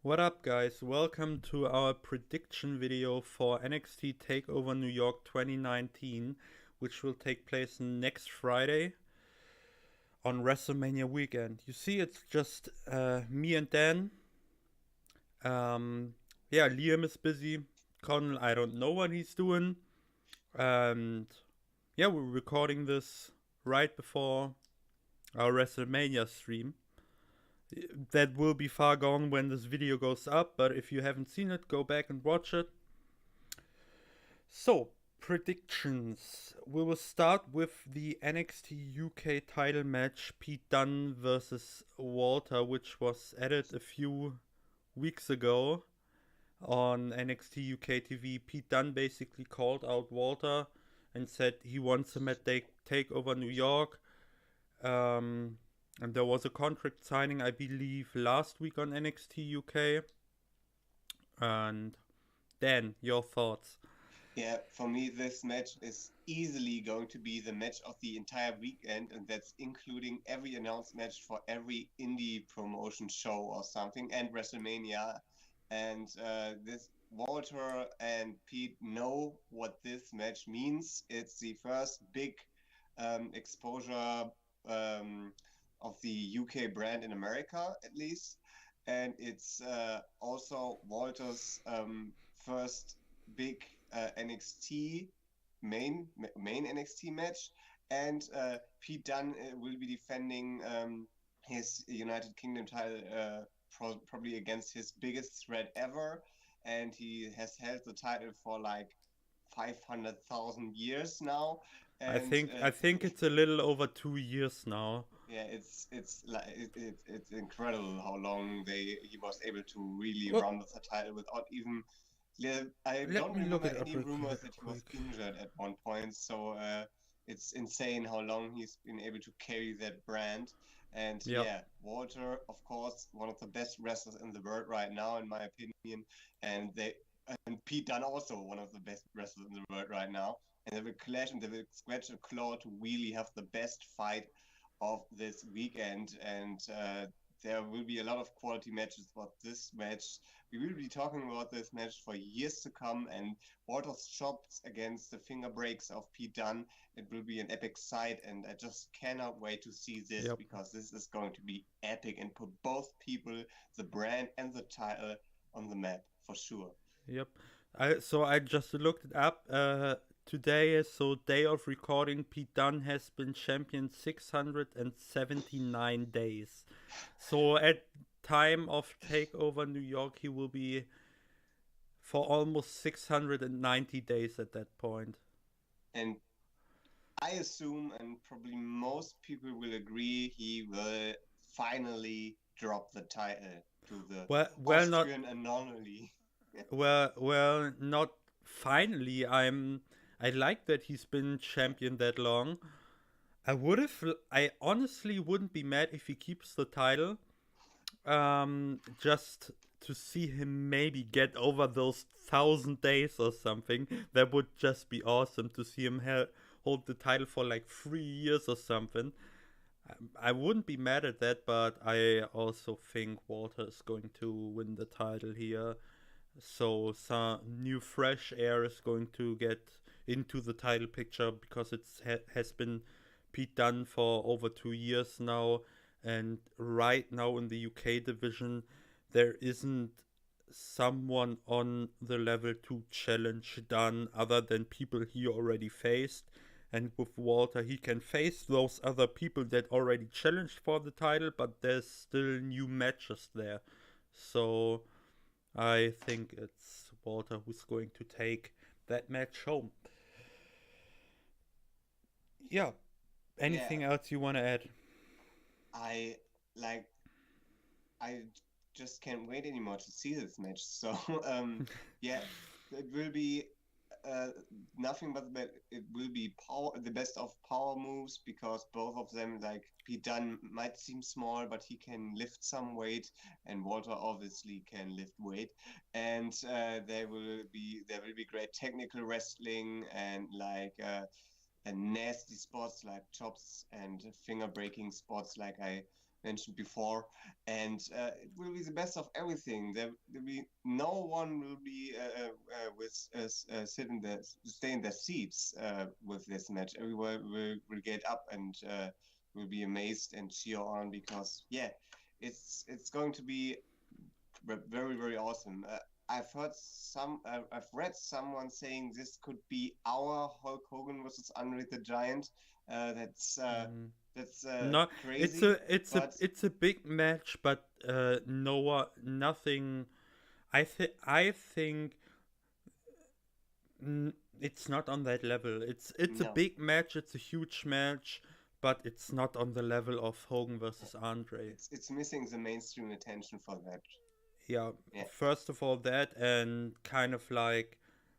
What up, guys? Welcome to our prediction video for NXT TakeOver New York 2019, which will take place next Friday on WrestleMania weekend. You see, it's just me and Dan. Um, yeah, Liam is busy. Connell, I don't know what he's doing. And yeah, we're recording this right before our WrestleMania stream. That will be far gone when this video goes up, but if you haven't seen it, go back and watch it. So, predictions. We will start with the NXT UK title match, Pete Dunne versus Walter, which was added a few weeks ago on NXT UK TV. Pete Dunne basically called out Walter and said he wants him at TakeOver New York. And there was a contract signing, I believe, last week on NXT UK. And Dan, your thoughts? Yeah, for me, this match is easily going to be the match of the entire weekend, and that's including every announced match for every indie promotion show or something, and WrestleMania. And this Walter and Pete know what this match means. It's the first big exposure of the UK brand in America, at least, and it's also Walter's first big NXT main NXT match, and Pete Dunne will be defending his United Kingdom title probably against his biggest threat ever, and he has held the title for like 500,000 years now, I and think I think it's a little over 2 years now. yeah, it's like it's incredible how long he was able to really Well, run with the title without even. Yeah, I let don't me look remember it up any real rumors that he was quick. injured at one point, so it's insane how long he's been able to carry that brand. And Yeah, yeah, Walter, of course, one of the best wrestlers in the world right now, in my opinion, and they and Pete Dunne also one of the best wrestlers in the world right now. And they will clash and they will scratch a claw to really have the best fight of this weekend. And there will be a lot of quality matches, but this match, we will be talking about this match for years to come. And Walter's chops against the finger breaks of Pete Dunne, it will be an epic sight. And I just cannot wait to see this yep, because this is going to be epic and put both people, the brand and the title, on the map for sure. yep. I just looked it up. Today is so day of recording. Pete Dunne has been champion 679 days. So at time of takeover New York, he will be for almost 690 days at that point. And I assume, and probably most people will agree, he will finally drop the title to the Not Austrian anomaly. not finally. I like that he's been champion that long. I honestly wouldn't be mad if he keeps the title. Just to see him maybe get over those 1,000 days or something. That would just be awesome to see him hold the title for like 3 years or something. I wouldn't be mad at that, but I also think Walter is going to win the title here. So some new fresh air is going to get into the title picture because has been Pete Dunne for over 2 years now, and right now in the UK division there isn't someone on the level to challenge Dunne other than people he already faced. And with Walter, he can face those other people that already challenged for the title, but there's still new matches there. So I think it's Walter who's going to take that match home. Yeah. Yeah, Anything else you want to add? I like I just can't wait anymore to see this match. So yeah, it will be uh, nothing but it will be power, the best of power moves because both of them, like Pete Dunne, might seem small, but he can lift some weight, and Walter obviously can lift weight. And there will be great technical wrestling and and nasty spots like chops and finger breaking spots like I mentioned before, and it will be the best of everything. There will be no one will be sit in their stay in their seats with this match. Everyone will get up and will be amazed and cheer on because yeah, it's going to be very very awesome. I've read someone saying this could be our Hulk Hogan versus Andre the Giant. Uh, that's uh, Mm. that's No, crazy, but it's a big match, but nothing. I think it's not on that level. It's a no, big match. It's a huge match, but it's not on the level of Hogan versus Andre. it's missing the mainstream attention for that. Yeah, Yeah, first of all that, and kind of like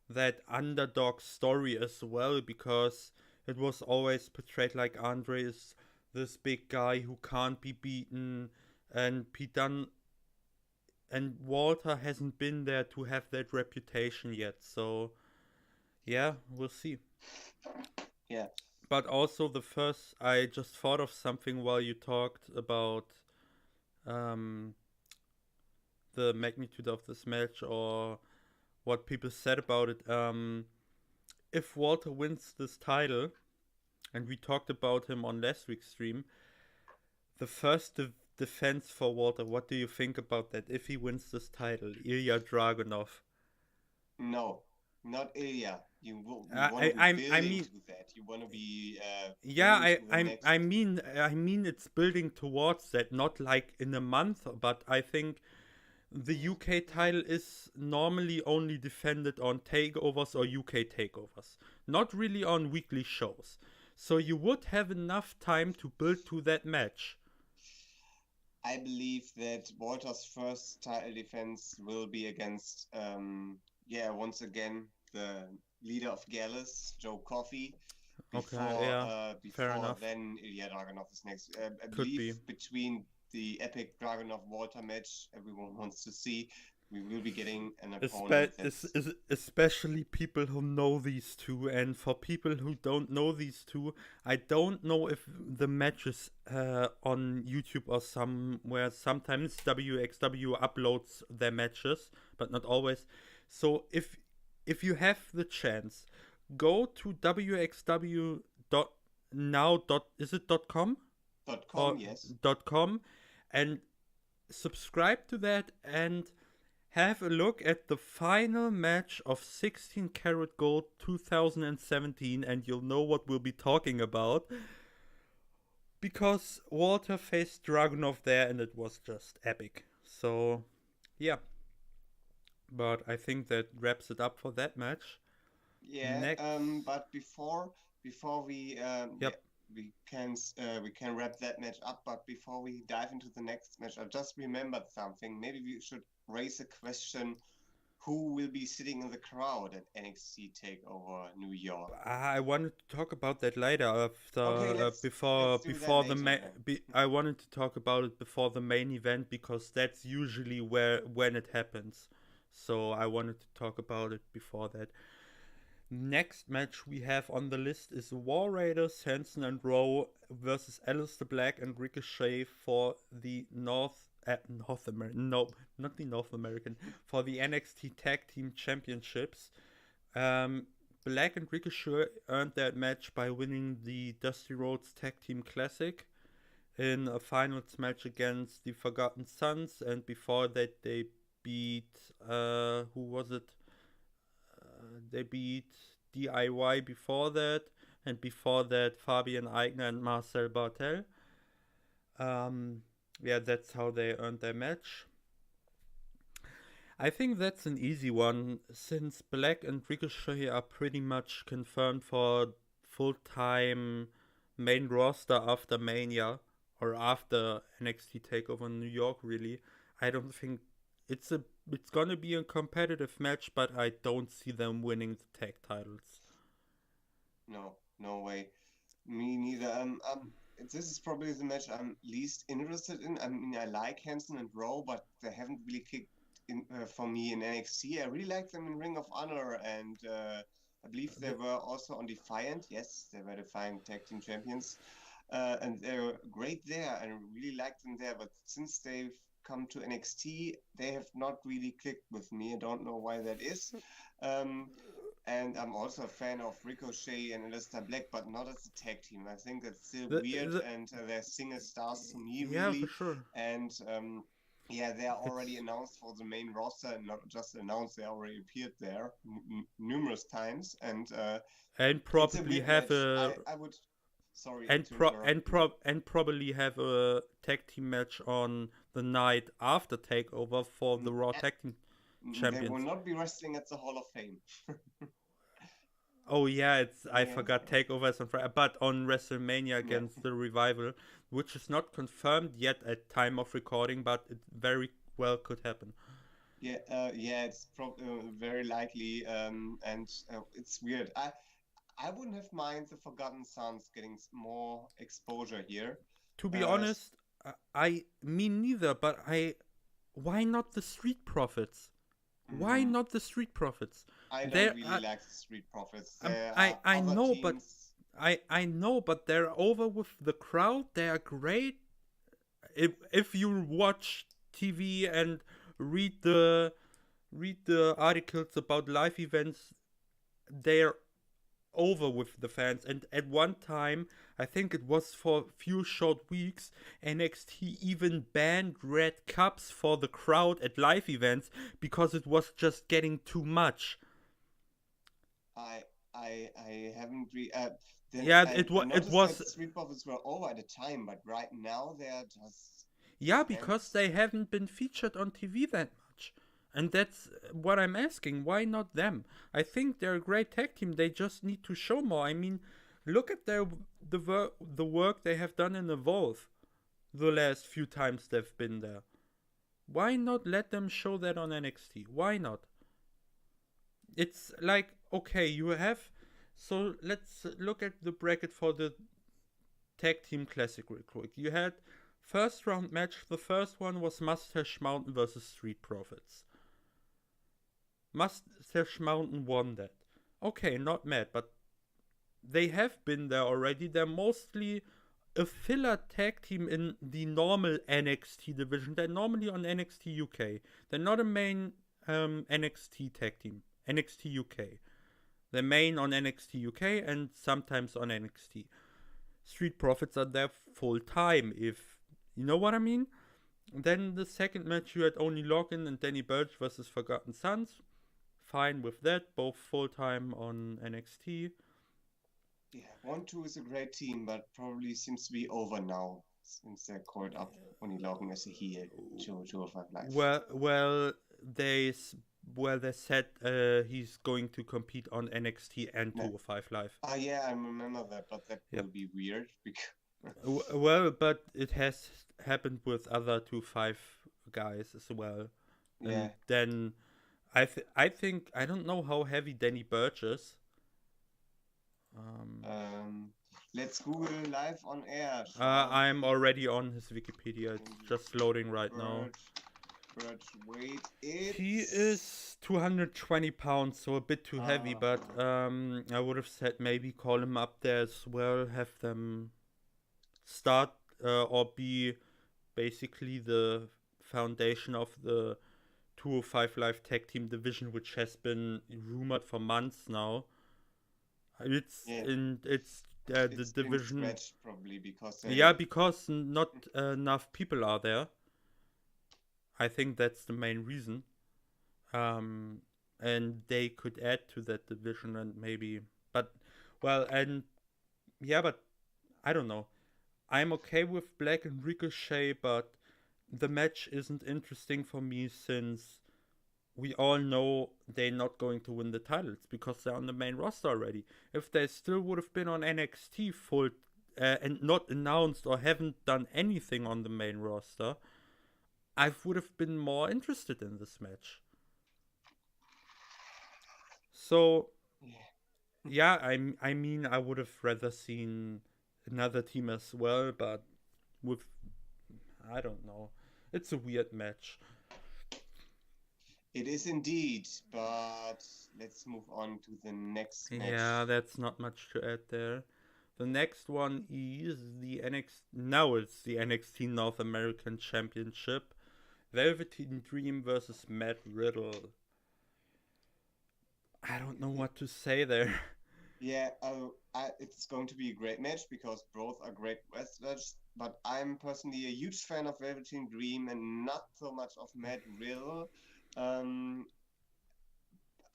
that underdog story as well, because it was always portrayed like Andre is this big guy who can't be beaten, and Pete Dunne and Walter hasn't been there to have that reputation yet. So yeah, we'll see. yeah. But also the first, I just thought of something while you talked about um, the magnitude of this match or what people said about it. If Walter wins this title, and we talked about him on last week's stream, the first defense for Walter, what do you think about that? If he wins this title, Ilya Dragunov. No, not Ilya. You want to I, be I, I building mean, to that. You want to be yeah, building to the next. I mean, it's building towards that. Not like in a month, but I think the UK title is normally only defended on takeovers or UK takeovers, not really on weekly shows. So you would have enough time to build to that match. I believe that Walter's first title defense will be against, yeah, once again the leader of Gallus, Joe Coffey. Okay, yeah, fair Before enough. then, Ilya Dragunov is next. I Could believe be. between the epic Dragunov Walter match everyone wants to see, we will be getting an opponent that's Especially people who know these two, and for people who don't know these two, I don't know if the matches on YouTube or somewhere. Sometimes WXW uploads their matches, but not always. So if you have the chance, go to WXW dot now dot is it dot com .com, or yes. dot com, and subscribe to that and have a look at the final match of 16 Karat Gold 2017, and you'll know what we'll be talking about. Because Walter faced Dragunov there, and it was just epic. So, yeah. But I think that wraps it up for that match. Yeah, Next. but before we yeah Yep. we can wrap that match up. But before we dive into the next match, I just remembered something. Maybe we should raise a question: who will be sitting in the crowd at NXT Takeover New York? I wanted to talk about that later. After Okay, let's do that before the later then. I wanted to talk about it before the main event because that's usually where when it happens. So I wanted to talk about it before that. Next match we have on the list is War Raiders, Hanson and Rowe versus Aleister Black and Ricochet for the North American, no, not the North American, for the NXT Tag Team Championships. Um, Black and Ricochet earned that match by winning the Dusty Rhodes Tag Team Classic in a finals match against the Forgotten Sons, and before that they beat who was it? They beat DIY before that, and before that Fabian Eigner and Marcel Bartel. Um, yeah, that's how they earned their match. I think that's an easy one since Black and Ricochet are pretty much confirmed for full time main roster after Mania or after NXT Takeover New York. Really, I don't think it's a it's gonna be a competitive match, but I don't see them winning the tag titles. No, no way. Me neither. This is probably the match I'm least interested in. I mean, I like Hanson and Rowe, but they haven't really kicked in for me in NXT. I really like them in Ring of Honor, and I believe they The, were also on Defiant. Yes, they were Defiant Tag Team Champions. and they're great there. I really like them there, but since they've come to NXT, they have not really clicked with me. I don't know why that is. Um, and I'm also a fan of Ricochet and Aleister Black, but not as a tag team. I think that's still weird, The and they're single stars to me, yeah, for really. sure. And yeah, they are already It's announced for the main roster, and not just announced, they already appeared there numerous times. And and it's a probably weird have match. a I would, sorry and to pro interrupt and you. pro and probably have a tag team match on the night after Takeover for the Raw Tag Team They will Champions. not be wrestling at the Hall of Fame. Oh yeah, it's I Yeah, forgot Takeover is on Friday, but on WrestleMania yeah, against the Revival, which is not confirmed yet at time of recording, but it very well could happen. yeah, yeah. It's very likely, and it's weird. I wouldn't have mind the Forgotten Sons getting more exposure here. To be Uh, honest, I me neither, but why not the Street Profits? Why mhm. not the Street Profits? I don't There, really like the Street Profits. um, There I are I other know, but teams. I know, but they're over with the crowd. They are great. If you watch TV and read the read the articles about live events, they're over with the fans. And at one time, I think it was for a few short weeks, NXT even banned red cups for the crowd at live events because it was just getting too much. I I haven't then Yeah, I it noticed was that Street Profits were over at the time, but right now they are just yeah, because fans. they haven't been featured on TV that much. And that's what I'm asking. Why not them? I think they're a great tag team. They just need to show more. I mean, look at the work they have done in Evolve the last few times they've been there. Why not let them show that on NXT? Why not? It's like, okay, you have. So let's look at the bracket for the Tag Team Classic real quick. You had first round match. The first one was Mustache Mountain versus Street Profits. Mustache Mountain won that. Okay, not mad, but they have been there already. They're mostly a filler tag team in the normal NXT division. They're normally on NXT UK. They're not a main NXT tag team. NXT UK. They're main on NXT UK and sometimes on NXT. Street Profits are there full time, if you know what I mean. Then the second match, you had only Logan and Danny Burch versus Forgotten Sons. Fine with that, both full time on NXT. Yeah, 1-2 is a great team, but probably seems to be over now since they called up Only Logan as a heel to 5 Live. Well, they they said he's going to compete on NXT and No. 205 Live. Ah, yeah, I remember that, but that will Yep. be weird because. Well, but it has happened with other 2-5 guys as well. And Yeah. then I think I don't know how heavy Danny Burch is. Um, Um, let's Google live on air. Sean I'm already on his Wikipedia. It's just loading right now. Bird weight. He It's. is 220 pounds, so a bit too heavy, but I would have said maybe call him up there as well, have them start or be basically the foundation of the 205 Live Tag Team division, which has been rumored for months now. It's Yeah, in the it's been division. scratched probably because Yeah, they. because not enough people are there. I think that's the main reason. Um, and they could add to that division and maybe, but well, and yeah, but I don't know. I'm okay with Black and Ricochet, but the match isn't interesting for me since we all know they're not going to win the titles because they're on the main roster already. If they still would have been on NXT full and not announced or haven't done anything on the main roster, I would have been more interested in this match. So Yeah. yeah, I mean I would have rather seen another team as well, but with I don't know. It's a weird match. It is indeed, but let's move on to the next Yeah, match. that's not much to add there. The next one is the now it's the NXT North American Championship. Velveteen Dream versus Matt Riddle. I don't know what to say there. Yeah, it's going to be a great match because both are great wrestlers. But I'm personally a huge fan of Velveteen Dream and not so much of Matt Riddle. Um,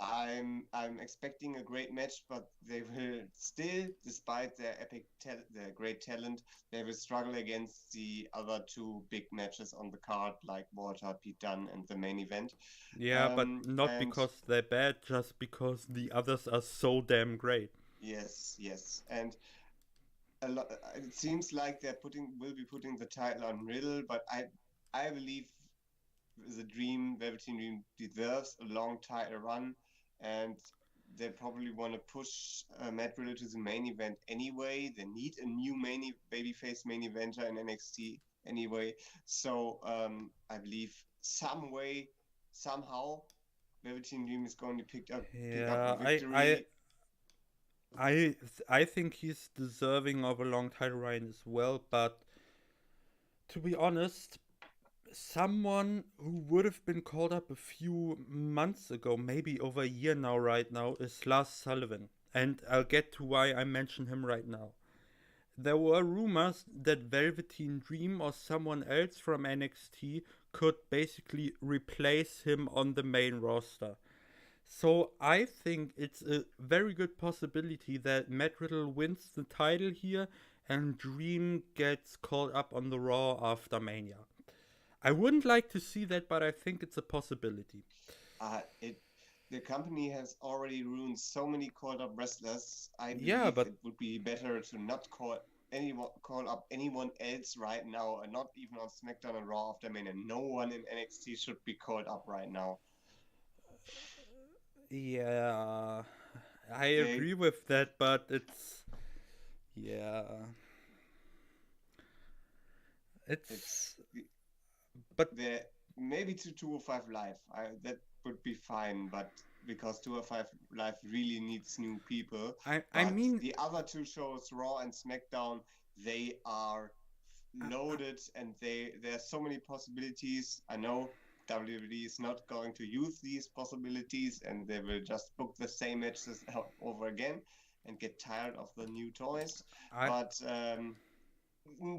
I'm expecting a great match, but they will still, despite their great talent, they will struggle against the other two big matches on the card, like Walter, Pete Dunne, and the main event. Yeah, but not And because they're bad, just because the others are so damn great. yes, and a lot. It seems like will be putting the title on Riddle, but I believe Velveteen Dream deserves a long title run, and they probably want to push Matt Riddle to the main event anyway. They need a new babyface main eventer in NXT anyway. So I believe somehow, Velveteen Dream is going to pick up a Yeah, victory. I think he's deserving of a long title reign as well, but to be honest, someone who would have been called up a few months ago, maybe over a year now, right now, is Lars Sullivan. And I'll get to why I mention him right now. There were rumors that Velveteen Dream or someone else from NXT could basically replace him on the main roster. So I think it's a very good possibility that Matt Riddle wins the title here and Dream gets called up on the Raw after Mania. I wouldn't like to see that, but I think it's a possibility. It The company has already ruined so many called up wrestlers. I Yeah, believe but it would be better to not call up anyone else right now, and not even on SmackDown and Raw after Mania. No one in NXT should be called up right now. yeah, I They agree with that, but yeah, it's it's but there maybe to 205 Live. That would be fine, but because 205 Live really needs new people. I But mean the other two shows, Raw and SmackDown, they are loaded, and there are so many possibilities. I know WWE is not going to use these possibilities, and they will just book the same matches over again and get tired of the new toys. I But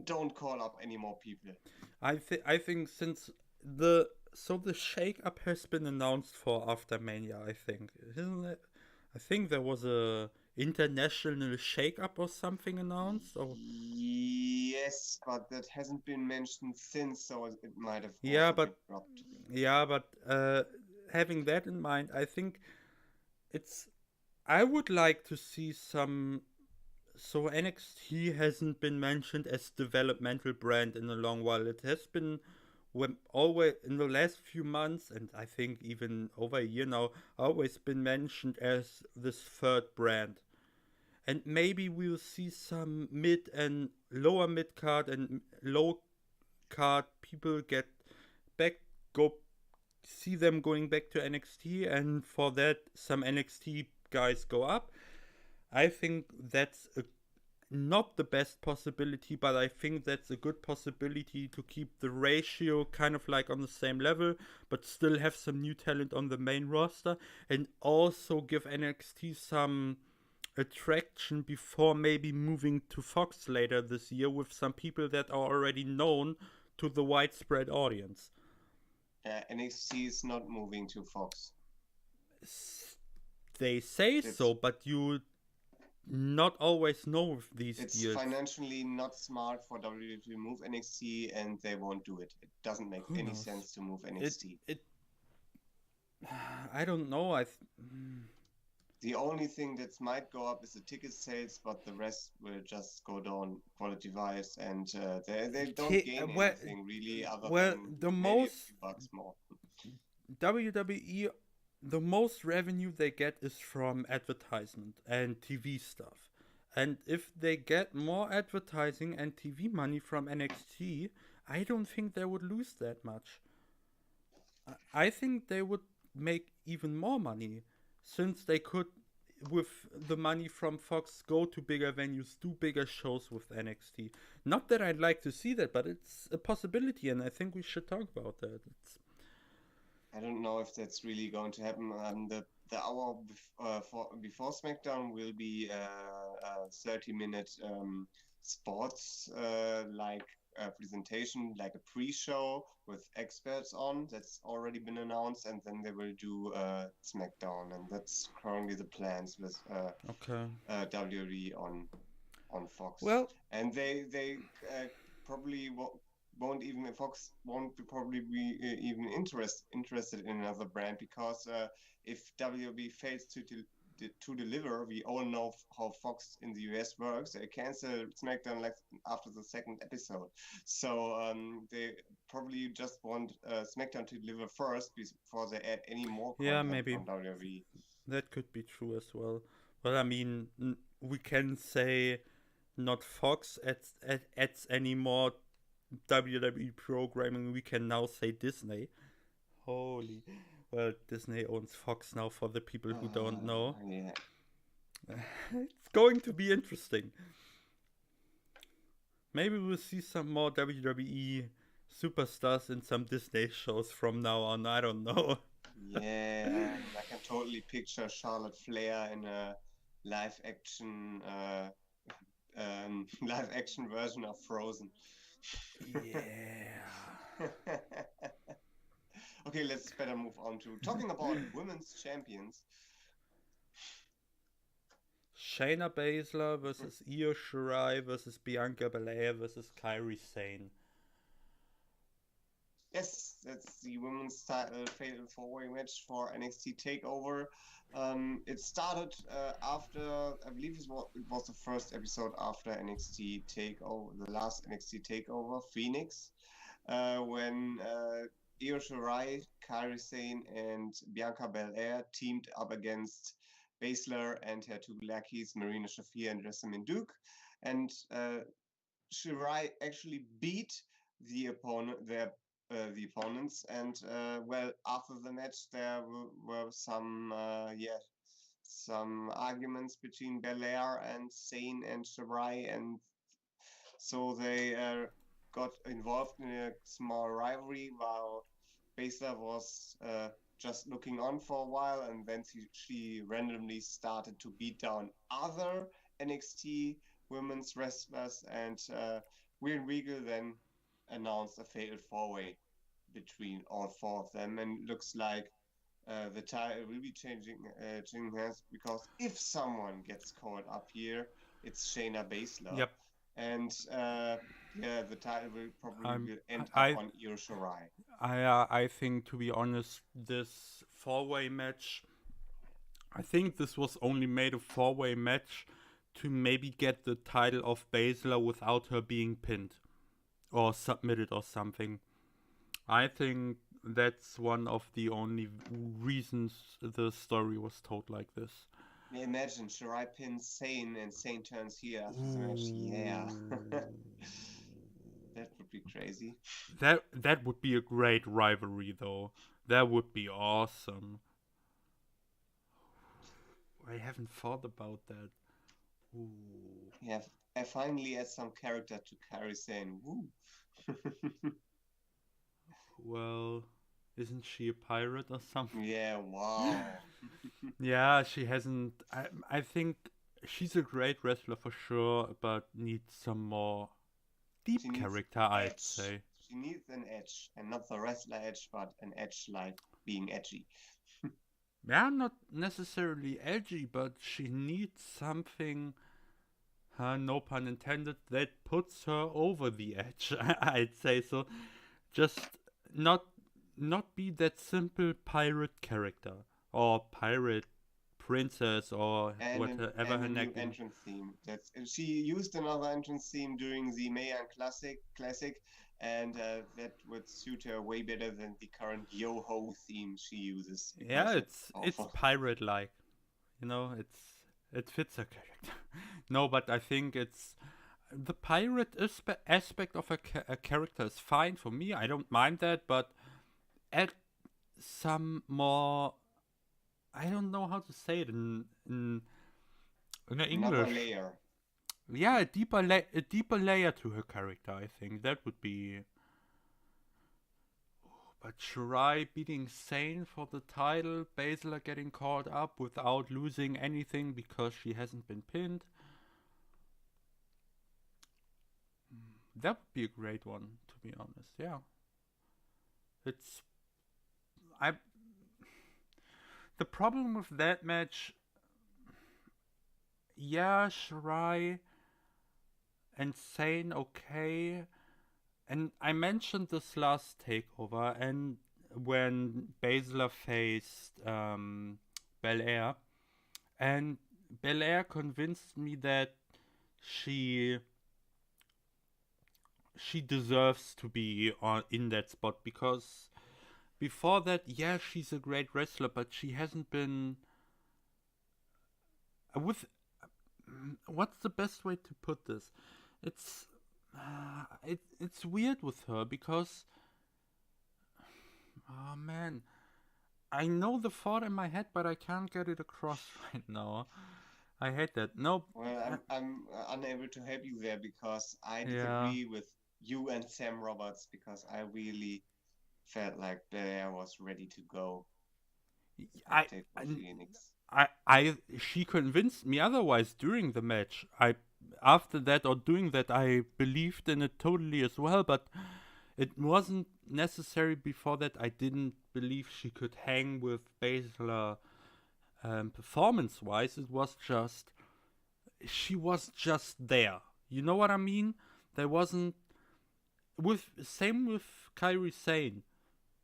don't call up any more people. I think since the shake up has been announced for after Mania, I think, isn't it? I think there was a international shake up or something announced. Or Yes, but that hasn't been mentioned since, so it might have yeah, also been but dropped. yeah, but having that in mind, I think it's. I would like to see some. So NXT hasn't been mentioned as developmental brand in a long while. It has been when always in the last few months, and I think even over a year now, always been mentioned as this third brand. And maybe we'll see some mid and lower mid card and low card people get back, go see them going back to NXT, and for that some NXT guys go up. I think that's not the best possibility, but I think that's a good possibility to keep the ratio kind of like on the same level, but still have some new talent on the main roster, and also give NXT some attraction before maybe moving to Fox later this year with some people that are already known to the widespread audience. NXT is not moving to Fox. They say It's so, but you not always know with these it's deals. financially not smart for WWE to move NXT, and they won't do it. It doesn't make Who any knows? sense to move It NXT. it I don't know. The only thing that might go up is the ticket sales, but the rest will just go down quality-wise, and they don't gain well, anything really other well, than the maybe a most few bucks more. WWE, the most revenue they get is from advertisement and TV stuff. And if they get more advertising and TV money from NXT, I don't think they would lose that much. I think they would make even more money since they could with the money from Fox, go to bigger venues, do bigger shows with NXT. Not that I'd like to see that, but it's a possibility, and I think we should talk about that. I don't know if that's really going to happen. The hour before SmackDown will be a 30-minute sports like presentation, like a pre-show with experts on. That's already been announced, and then they will do SmackDown, and that's currently the plans with Okay. WWE on Fox. Well, And they probably won't even Fox won't probably be even interested in another brand, because if WWE fails to deliver, we all know how Fox in the US works. They cancel SmackDown like after the second episode, so they probably just want SmackDown to deliver first before they add any more yeah, content maybe from WWE. that could be true as well. Well, I mean, we can say not Fox adds any more WWE programming. We can now say Disney. Holy. Well, Disney owns Fox now, for the people who don't know. Yeah. It's going to be interesting. Maybe we'll see some more WWE superstars in some Disney shows from now on. I don't know. Yeah, I can totally picture Charlotte Flair in a live action live action version of Frozen. Yeah. Okay, let's better move on to talking about women's champions. Shayna Baszler versus Io Shirai versus Bianca Belair versus Kairi Sane. Yes, that's the women's title fatal four-way match for NXT TakeOver. It started after, I believe it was the first episode after NXT TakeOver, the last NXT TakeOver, Phoenix, when Io Shirai, Kairi Sane, and Bianca Belair teamed up against Baszler and her two lackeys, Marina Shafir and Jessamine Duke. And Shirai actually beat the opponents, and well, after the match there were some some arguments between Belair and Sane and Shirai, and so they got involved in a small rivalry while Baszler was just looking on for a while, and then she randomly started to beat down other NXT women's wrestlers, and William Regal then announced a fatal four-way between all four of them, and looks like the title will be changing hands, because if someone gets caught up here, it's Shayna Baszler. Yep. And yeah, the title will probably end up on Io Shirai. I think, to be honest, this four-way match, I think this was only made a four-way match to maybe get the title of Baszler without her being pinned or submitted or something. I think that's one of the only reasons the story was told like this. Imagine Shirai pins Sane and Sane turns here after the match. Yeah. That would be crazy. That would be a great rivalry, though. That would be awesome. I haven't thought about that. Ooh. Yeah, I finally add some character to Kairi Sane. Woo. Well, isn't she a pirate or something? Yeah, wow. Yeah, she hasn't. I think she's a great wrestler for sure, but needs some more deep character, I'd say. She needs an edge, and not the wrestler edge, but an edge like being edgy. Yeah, not necessarily edgy, but she needs something, no pun intended, that puts her over the edge, I'd say. So just not be that simple pirate character or pirate princess or whatever her new entrance theme. She used another entrance theme during the Mayan Classic, and that would suit her way better than the current Yo-Ho theme she uses. Yeah, it's pirate like, you know, it fits her character. No, but I think it's the pirate aspect of a character is fine for me. I don't mind that, but add some more I don't know how to say it in Another English. layer. Yeah, a deeper layer to her character. I think that would be. But Shirai beating Sane for the title, Baszler getting caught up without losing anything because she hasn't been pinned. That would be a great one, to be honest. Yeah, it's I. The problem with that match, yeah, Shirai and Sane, okay. And I mentioned this last takeover, and when Baszler faced Belair, and Belair convinced me that she she deserves to be on in that spot because before that, yeah, she's a great wrestler, but she hasn't been with. What's the best way to put this? It's it's weird with her because oh man, I know the thought in my head, but I can't get it across right now. I hate that. No, Well, I'm unable to help you there because I yeah, disagree with you and Sam Roberts because I really felt like Belair was ready to go and I, take for I, Phoenix. she convinced me otherwise during the match. After that or doing that, I believed in it totally as well, but it wasn't necessary before that. I didn't believe she could hang with Baszler performance wise. It was just she was just there. You know what I mean? There wasn't with same with Kairi Sane.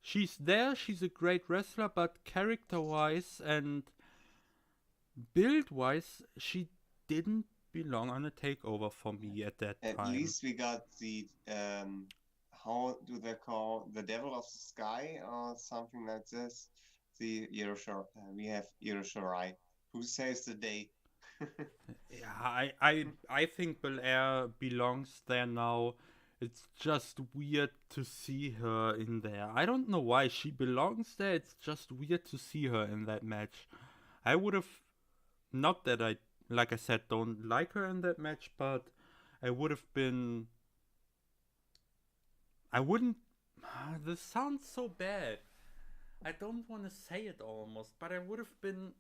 She's there. She's a great wrestler, but character wise and build wise, she didn't belong on a takeover for me at that At time. least we got the how do they call the Devil of the Sky or something like this? The we have Iroshirai, who saves the day. Yeah, I think Belair belongs there now. It's just weird to see her in there. I don't know why she belongs there. It's just weird to see her in that match. I would have not that I like I said don't like her in that match, but I would have been I wouldn't this sounds so bad. I don't want to say it almost, but I would have been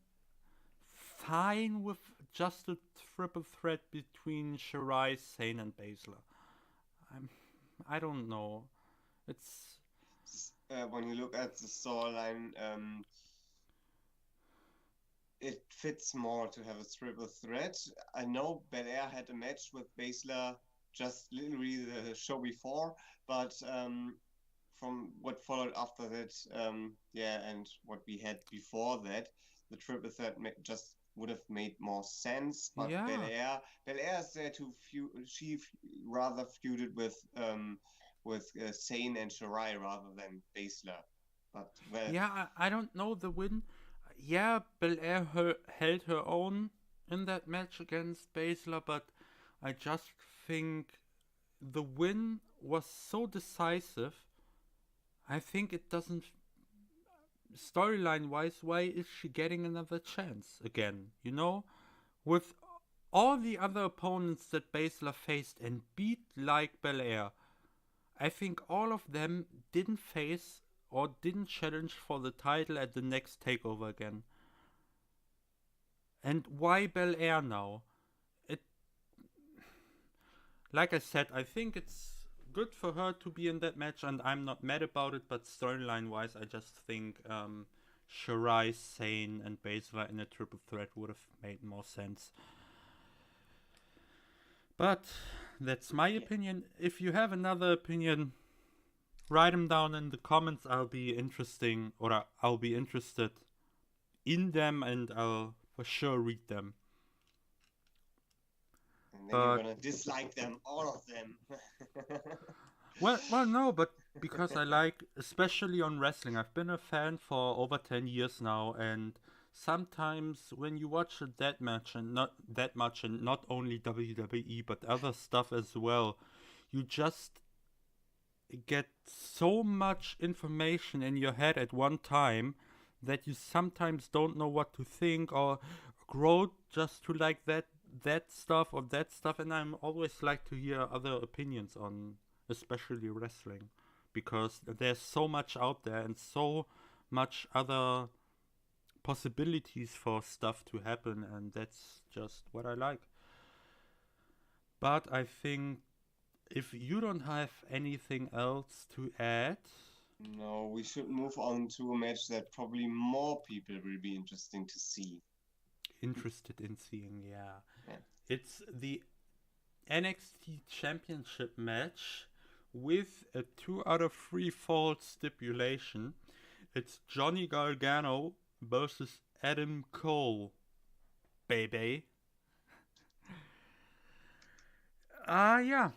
fine with just a triple threat between Shirai, Sane, and Baszler. I'm, I don't know. It's When you look at the storyline, it fits more to have a triple threat. I know Belair had a match with Baszler just literally the show before, but from what followed after that, yeah, and what we had before that, the triple threat just would have made more sense. But yeah, Belair is there to rather feuded with Sane and Shirai rather than Baszler. But well, yeah. I don't know the win. Yeah, Belair held her own in that match against Baszler, but I just think the win was so decisive. I think it doesn't storyline wise. Why is she getting another chance again? You know, with all the other opponents that Baszler faced and beat like Belair, I think all of them didn't face or didn't challenge for the title at the next takeover again. And why Belair now? It, like I said, I think it's good for her to be in that match, and I'm not mad about it. But storyline wise, I just think Shirai, Sane, and Baszler in a triple threat would have made more sense. But that's my yeah. opinion. If you have another opinion, write them down in the comments. I'll be interested in them, and I'll for sure read them. And then you're But gonna dislike them, all of them. no, but because I like, especially on wrestling, I've been a fan for over 10 years now, and sometimes when you watch that match and not that much, and not only WWE but other stuff as well, you just get so much information in your head at one time that you sometimes don't know what to think or grow just to like that stuff or that stuff. And I'm always like to hear other opinions on especially wrestling, because there's so much out there and so much other possibilities for stuff to happen, and that's just what I like. But I think if you don't have anything else to add, No, we should move on to a match that probably more people will be interesting to see. interested in seeing, yeah. Yeah. It's the NXT Championship match with a 2 out of 3 fall stipulation. It's Johnny Gargano versus Adam Cole, baby. Yeah.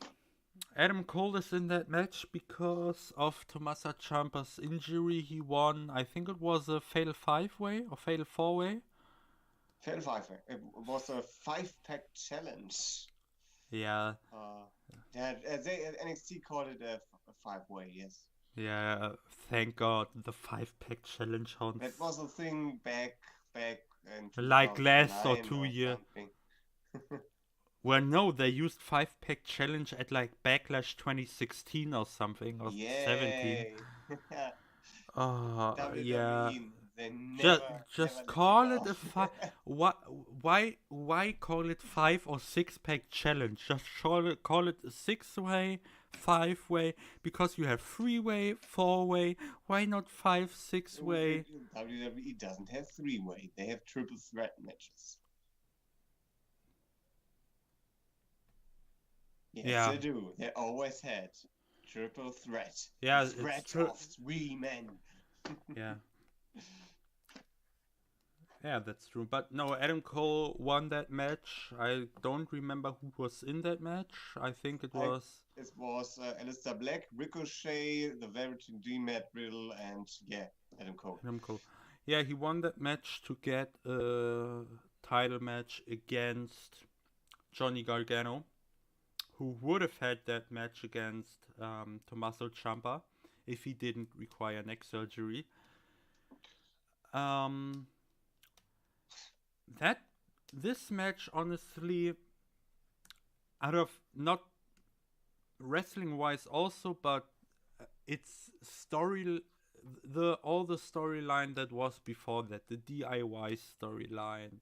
Adam Cole is in that match because of Tommaso Ciampa's injury. He won, I think it was a fatal 5-way or fatal 4-way. Fatal 5-way. It was a 5-pack challenge. Yeah. NXT called it a 5-way, yes. Yeah, thank God, the 5-pack challenge sounds... That was a thing back in like last or 2009 2 years. something. Well, no, they used 5-pack challenge at like Backlash 2016 or something, or 17. Oh, yeah. WWE, they never Just let call you it go. a why call it 5 or 6-pack challenge? Just call it a 6-way, 5-way, because you have 3-way, 4-way. Why not 5, 6-way? WWE doesn't have 3-way. They have triple threat matches. Yes, Yeah. they do. They always had triple threat. Yeah, The threat of 3 men. Yeah. Yeah, that's true. But no, Adam Cole won that match. I don't remember who was in that match. I think it was... It was Aleister Black, Ricochet, the Velveteen Dream, Matt Riddle, and Adam Cole. Adam Cole. Yeah, he won that match to get a title match against Johnny Gargano, who would have had that match against Tommaso Ciampa if he didn't require neck surgery. This match, honestly, out of not wrestling wise also, but it's all the storyline that was before that, the DIY storyline,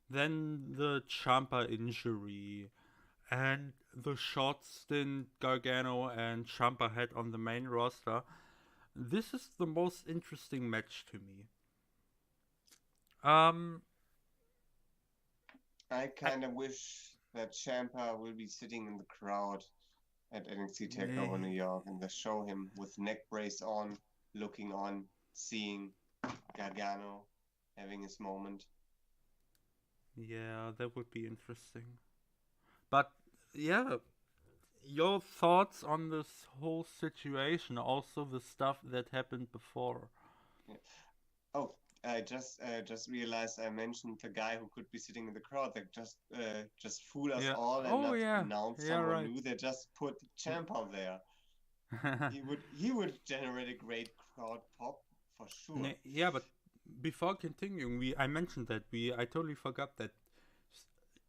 then the Ciampa injury, and the short stint Gargano and Ciampa had on the main roster. This is the most interesting match to me. I kind of wish that Ciampa will be sitting in the crowd at NXT TakeOver New York, and they show him with neck brace on, looking on, seeing Gargano having his moment. Yeah, that would be interesting. But yeah, your thoughts on this whole situation, also the stuff that happened before. Yeah. Oh, I just realized I mentioned the guy who could be sitting in the crowd. That just fooled us all and not announced someone new. They just put Ciampa there. he would generate a great crowd pop for sure. Yeah, but before continuing, I mentioned that I totally forgot that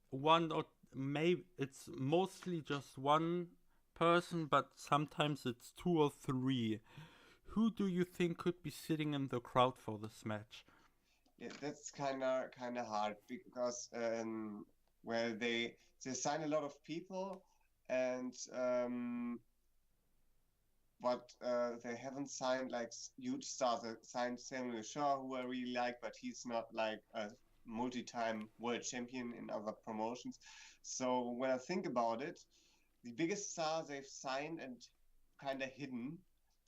one or maybe it's mostly just one person, but sometimes it's 2 or 3. Who do you think could be sitting in the crowd for this match? Yeah, that's kind of hard because they sign a lot of people, and but they haven't signed like huge stars. They signed Samuel Shaw, who I really like, but he's not like a multi-time world champion in other promotions. So when I think about it, the biggest star they've signed and kind of hidden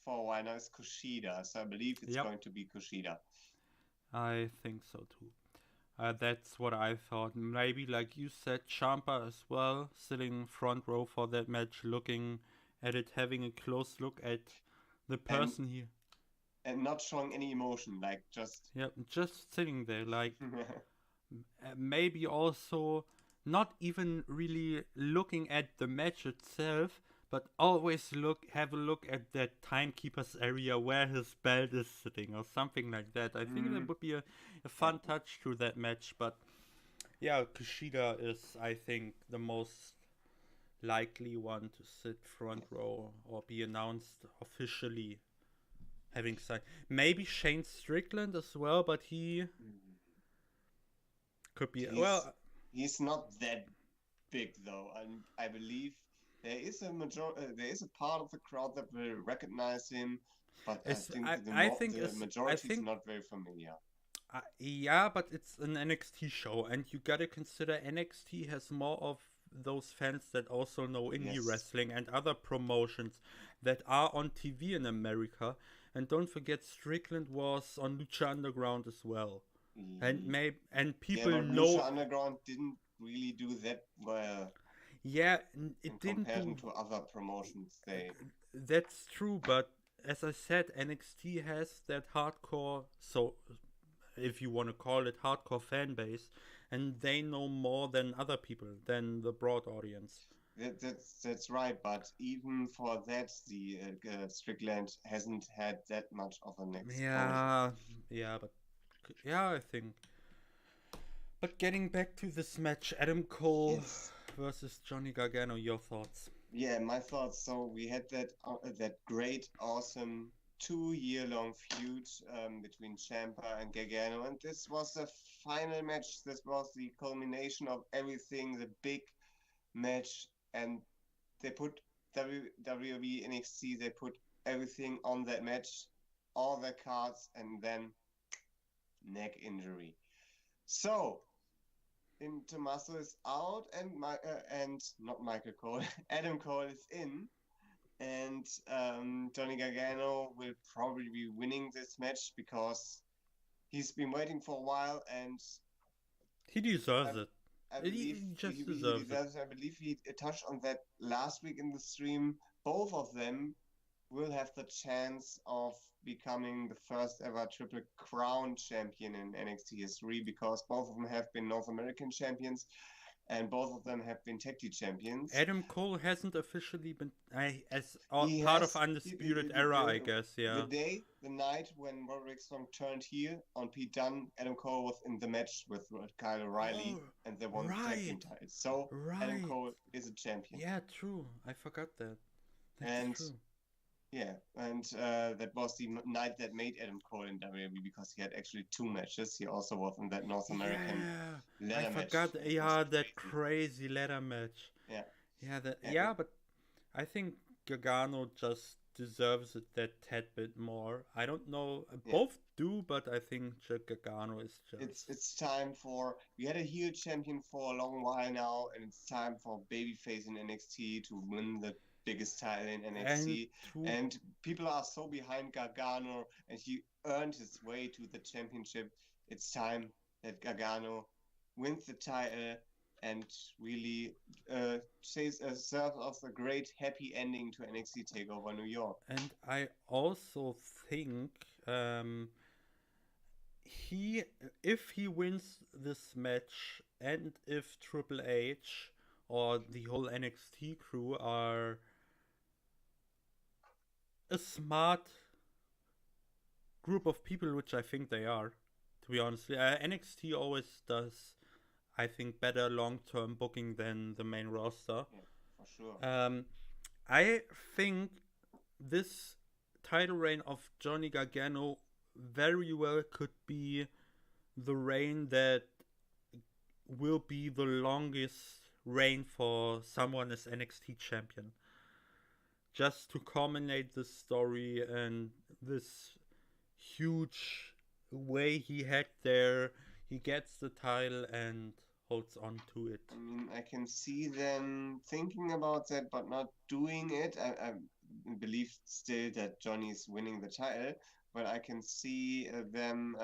for a while now is Kushida. So I believe it's going to be Kushida. I think so too. That's what I thought. Maybe, like you said, Ciampa as well, sitting front row for that match, looking at it, having a close look at the person here. And not showing any emotion, like just... Yeah, just sitting there, like... maybe also not even really looking at the match itself, But always have a look at that timekeeper's area where his belt is sitting or something like that. I think that Mm, would be a yeah. fun touch to that match. But yeah, Kushida is, I think, the most likely one to sit front row or be announced officially having signed. Maybe Shane Strickland as well, but he Mm. could be He's well. he's not that big though, and I believe there is a part of the crowd that will recognize him, but I It's think the I majority is think not very familiar. yeah, but it's an NXT show, and you gotta consider NXT has more of those fans that also know indie Yes. wrestling and other promotions that are on TV in America. And don't forget, Strickland was on Lucha Underground as well, Ye- and Yeah, people but know. Lucha Underground didn't really do that well Yeah, in it didn't comparison do. to other promotions. They That's true, but as I said, NXT has that hardcore, so if you want to call it hardcore fan base, and they know more than other people, than the broad audience. that's right, but even for that, the Strickland hasn't had that much of an exposure. Yeah, yeah, but yeah, I think. But getting back to this match, Adam Cole Yes. versus Johnny Gargano, your thoughts? Yeah, my thoughts. So we had that great, awesome 2 year long feud between Ciampa and Gargano, and this was the final match. This was the culmination of everything, the big match, and they put WWE NXT. They put everything on that match, all their cards, and then neck injury. So. Tommaso is out, and not Michael Cole, Adam Cole is in, and Johnny Gargano will probably be winning this match because he's been waiting for a while, and He I, deserves it. I believe He he, just he deserves it. deserves. I believe he touched on that last week in the stream. Both of them will have the chance of becoming the first ever Triple Crown champion in NXT history because both of them have been North American champions and both of them have been tag team champions. Adam Cole hasn't officially been as He part of has Undisputed Era, I guess. the Yeah. the night when Roderick Strong turned heel on Pete Dunne, Adam Cole was in the match with Kyle O'Reilly, Oh, and they won the tag team right, titles. So Adam right. Cole is a champion, Yeah, true. I forgot that. That's and true. yeah, and that was the night that made Adam Cole in WWE because he had actually two matches. He also was in that North American Yeah, I ladder match. forgot. It was Yeah, that crazy. crazy ladder match. Yeah, Yeah, that. yeah, Yeah, but I think Gargano just deserves it that tad bit more. I don't know. yeah. Both do, but I think Gargano is just. It's time for we had a heel champion for a long while now, and it's time for babyface in NXT to win the biggest title in And NXT. true. And people are so behind Gargano, and he earned his way to the championship. It's time that Gargano wins the title and really serves as a great happy ending to NXT Takeover New York. And I also think he if he wins this match and if Triple H or the whole NXT crew are a smart group of people, which I think they are, to be honest. NXT always does, I think, better long term booking than the main roster. Yeah, for sure. Um, I think this title reign of Johnny Gargano very well could be the reign that will be the longest reign for someone as NXT champion. Just to culminate this story and this huge way he had there, he gets the title and holds on to it. I mean, I can see them thinking about that, but not doing it. I believe still that Johnny's winning the title, but I can see them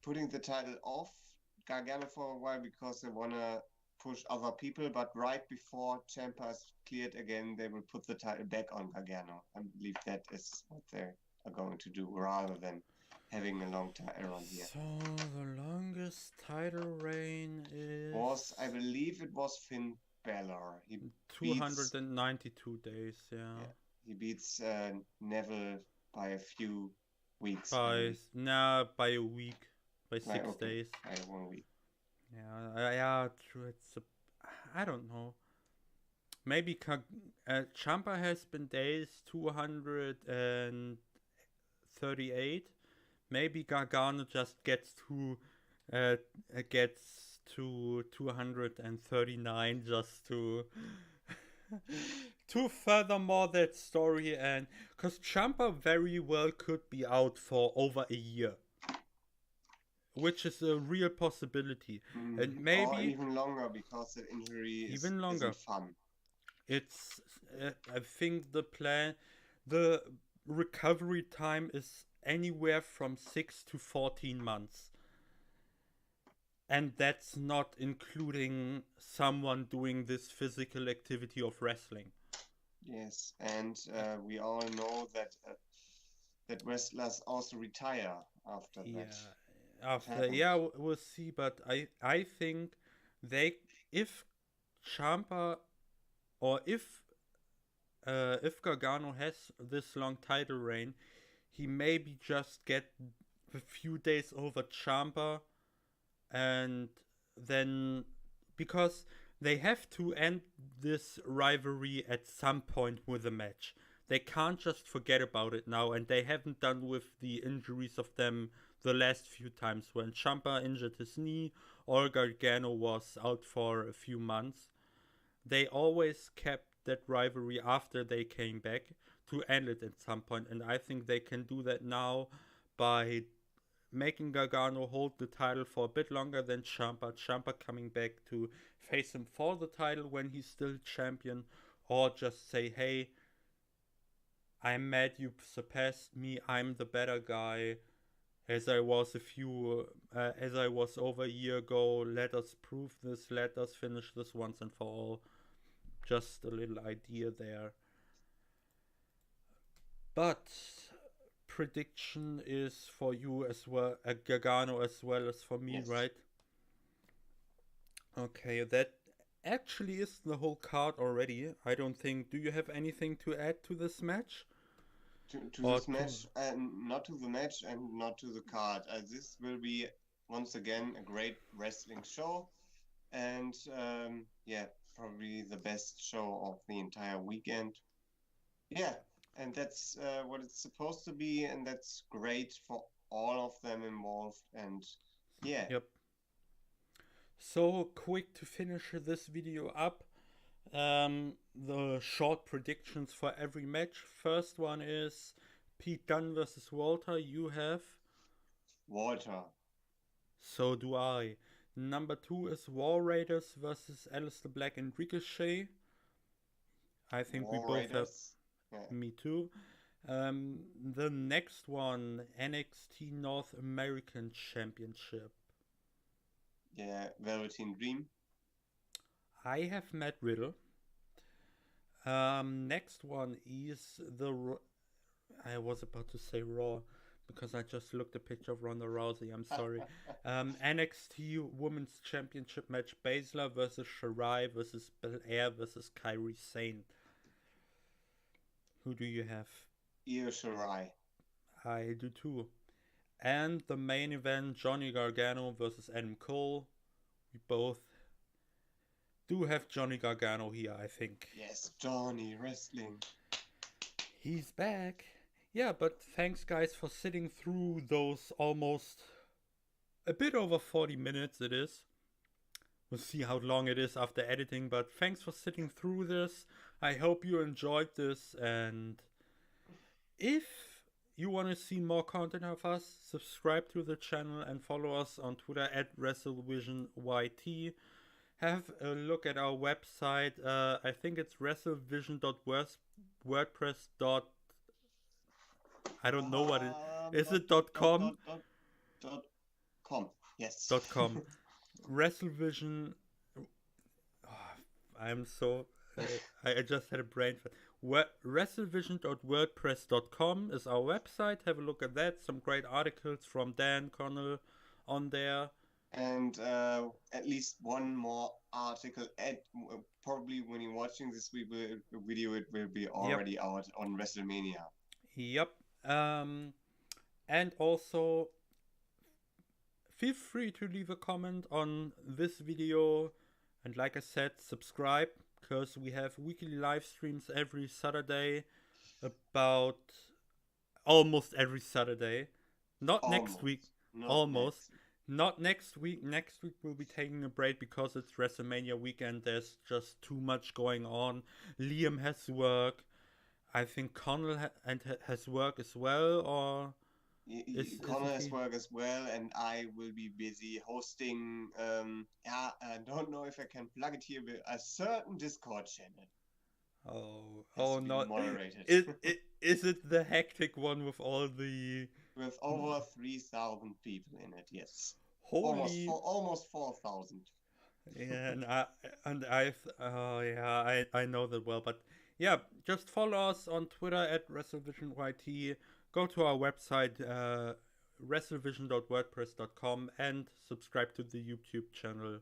putting the title off Gargano for a while because they want to push other people. But right before Ciampa is cleared again, they will put the title back on Gargano. I believe that is what they are going to do rather than having a long title run here. So the longest title reign is I believe it was Finn Balor. He beats 292 days, yeah. he beats Neville by a few weeks. By a week, by 6 okay, days. by 1 week. Yeah, true. I don't know. Maybe Ciampa has been days 238. Maybe Gargano just gets to 239 just to to furthermore that story, and because Ciampa very well could be out for over a year, which is a real possibility, and maybe or even longer because the injury isn't fun. It's I think the recovery time is anywhere from 6 to 14 months. And that's not including someone doing this physical activity of wrestling. Yes, and we all know that that wrestlers also retire after that. We'll see. But I think if Ciampa or if Gargano has this long title reign, he maybe just get a few days over Ciampa, and then because they have to end this rivalry at some point with a match. They can't just forget about it now, and they haven't done with the injuries of them the last few times when Ciampa injured his knee or Gargano was out for a few months. They always kept that rivalry after they came back to end it at some point, and I think they can do that now by making Gargano hold the title for a bit longer than Ciampa. Ciampa coming back to face him for the title when he's still champion, or just say, hey, I'm mad you surpassed me, I'm the better guy, as I was over a year ago. Let us prove this, let us finish this once and for all. Just a little idea there. But prediction is for you as well, Gargano as well as for me, yes. Right? Okay, that actually is the whole card already. I don't think. Do you have anything to add to this match? To this match, not to the match and not to the card. This will be once again a great wrestling show, and probably the best show of the entire weekend. Yeah, and that's what it's supposed to be, and that's great for all of them involved. And yeah. Yep. So quick to finish this video up. The short predictions for every match. First one is Pete Dunne versus Walter. You have Walter. So do I. Number 2 is War Raiders versus Aleister Black and Ricochet. I think we both have. Yeah. Me too. The next one, NXT North American Championship. Yeah, Velveteen Dream. I have Matt Riddle. Next one is I was about to say Raw because I just looked a picture of Ronda Rousey. I'm sorry. NXT Women's Championship match: Baszler versus Shirai versus Belair versus Kairi Sane. Who do you have? Io Shirai. I do too. And the main event: Johnny Gargano versus Adam Cole. We both do have Johnny Gargano here, I think. Yes, Johnny wrestling. He's back. Yeah, but thanks guys for sitting through those almost a bit over 40 minutes it is. We'll see how long it is after editing, but thanks for sitting through this. I hope you enjoyed this, and if you want to see more content of us, subscribe to the channel and follow us on Twitter at WrestleVisionYT. Have a look at our website. I think it's wrestlevision.wordpress. I don't know what it is. It .com? .com. Yes. .com. WrestleVision. Oh, I'm so. I just had a brain fart. WrestleVision.wordpress.com is our website. Have a look at that. Some great articles from Dan Connell on there. And at least one more article. Probably when you're watching this video, it will be Yep. already out on WrestleMania. Yep. And also, feel free to leave a comment on this video. And like I said, subscribe, because we have weekly live streams every Saturday, about almost every Saturday. Not next week. Almost. Not Almost. next week. Not next week. Next week we'll be taking a break because it's WrestleMania weekend. There's just too much going on. Liam has work. I think Connell has work as well, or Connor isn't has he? work as well, and I will be busy hosting. Yeah, I don't know if I can plug it here, but a certain Discord channel has Oh, to be not. moderated. Is it the hectic one with all the With over 3,000 people in it, yes. holy? Almost 4,000. Yeah, I know that well, but yeah, just follow us on Twitter at WrestleVisionYT. Go to our website, WrestleVision.wordpress.com, and subscribe to the YouTube channel.